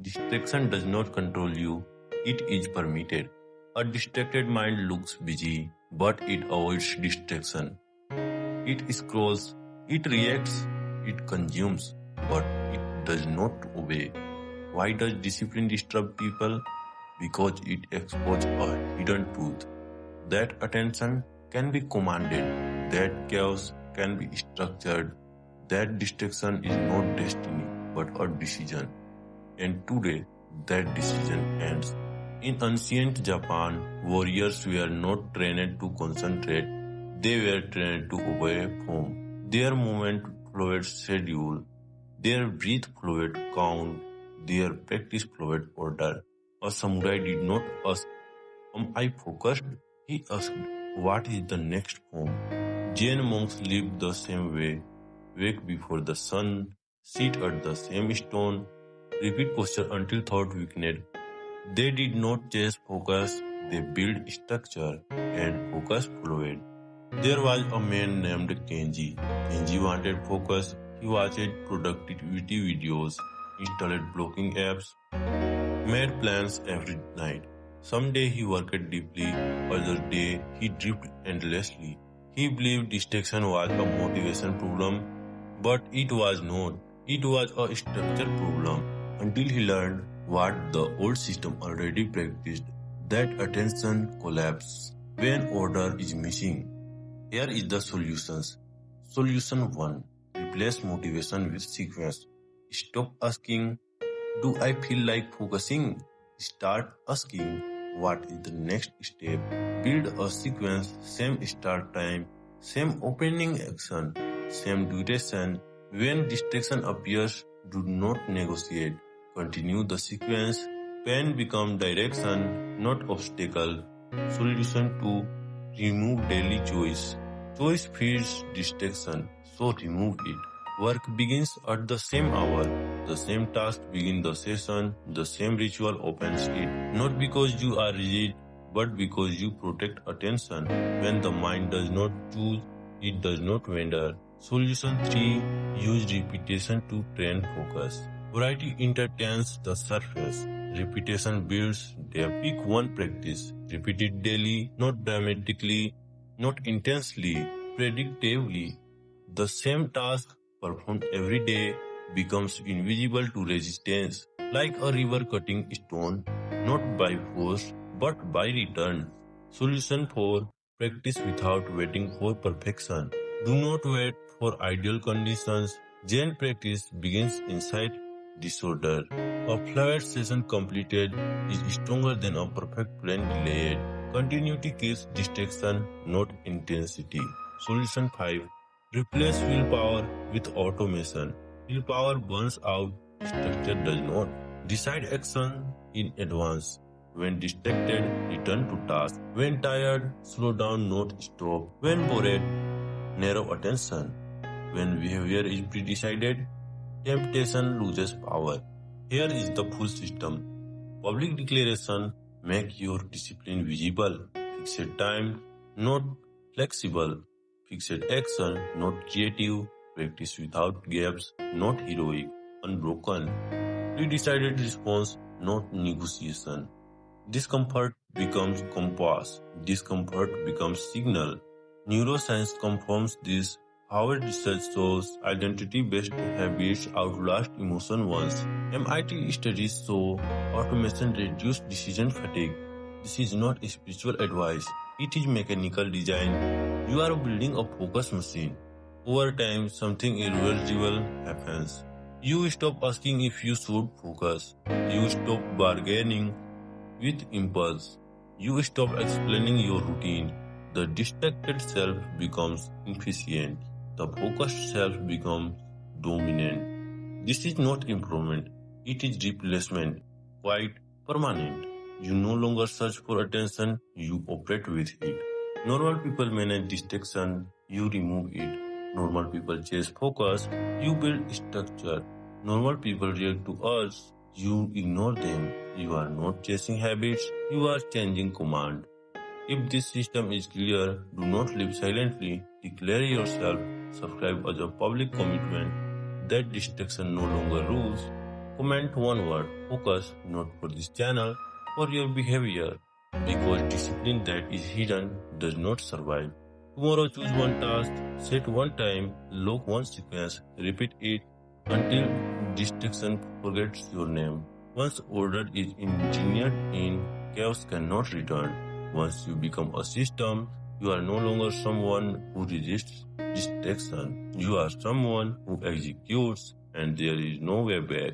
Distraction does not control you, it is permitted. A distracted mind looks busy, but it avoids distraction. It scrolls, it reacts, it consumes, but it does not obey. Why does discipline disturb people? Because it exposes a hidden truth. That attention can be commanded, that chaos can be structured, that distraction is not destiny but a decision. And today, that decision ends. In ancient Japan, warriors were not trained to concentrate, they were trained to obey form. Their movement followed schedule, their breath followed count, their practice followed order. A samurai did not ask, am I focused? He asked, what is the next form? Jain monks lived the same way, wake before the sun, sit at the same stone, repeat posture until thought weakened. They did not chase focus, they built structure, and focus followed. There was a man named Kenji. Kenji wanted focus. He watched productivity videos, installed blocking apps, made plans every night. Some day he worked deeply, other day he drifted endlessly. He believed distraction was a motivation problem, but it was not. It was a structure problem until he learned what the old system already practiced, that attention collapses when order is missing. Here is the solutions. Solution 1. Replace motivation with sequence. Stop asking, do I feel like focusing? Start asking, what is the next step? Build a sequence, same start time, same opening action, same duration. When distraction appears, do not negotiate. Continue the sequence. Pain becomes direction, not obstacle. Solution 2. Remove daily choice. Choice feeds distraction, so remove it. Work begins at the same hour. The same task begins the session. The same ritual opens it. Not because you are rigid, but because you protect attention. When the mind does not choose, it does not wander. Solution 3. Use repetition to train focus. Variety entertains the surface. Repetition builds depth. Pick one practice. Repeat it daily, not dramatically, not intensely, predictably. The same task performed every day becomes invisible to resistance, like a river cutting stone, not by force, but by return. Solution 4. Practice without waiting for perfection. Do not wait for ideal conditions. Zen practice begins inside disorder. A fluid session completed is stronger than a perfect plan delayed. Continuity kills distraction, not intensity. Solution 5. Replace willpower with automation. Willpower burns out, structure does not. Decide action in advance. When distracted, return to task. When tired, slow down, not stop. When bored, narrow attention. When behavior is pre-decided, temptation loses power. Here is the full system. Public declaration, make your discipline visible. Fixed time, not flexible. Fixed action, not creative. Practice without gaps, not heroic. Unbroken. Pre-decided response, not negotiation. Discomfort becomes compass. Discomfort becomes signal. Neuroscience confirms this. Harvard research shows identity-based habits outlast emotion ones. MIT studies show automation reduces decision fatigue. This is not spiritual advice. It is mechanical design. You are building a focus machine. Over time, something irreversible happens. You stop asking if you should focus. You stop bargaining with impulse. You stop explaining your routine. The distracted self becomes efficient. The focused self becomes dominant. This is not improvement. It is replacement. Quite permanent. You no longer search for attention. You operate with it. Normal people manage distraction. You remove it. Normal people chase focus. You build structure. Normal people react to urge. You ignore them. You are not chasing habits. You are changing command. If this system is clear, do not live silently. Declare yourself. Subscribe as a public commitment that distraction no longer rules. Comment one word, focus not for this channel, for your behavior, because discipline that is hidden does not survive. Tomorrow choose one task, set one time, lock one sequence, repeat it until distraction forgets your name. Once order is engineered in, chaos cannot return. Once you become a system, you are no longer someone who resists distraction. You are someone who executes, and there is no way back.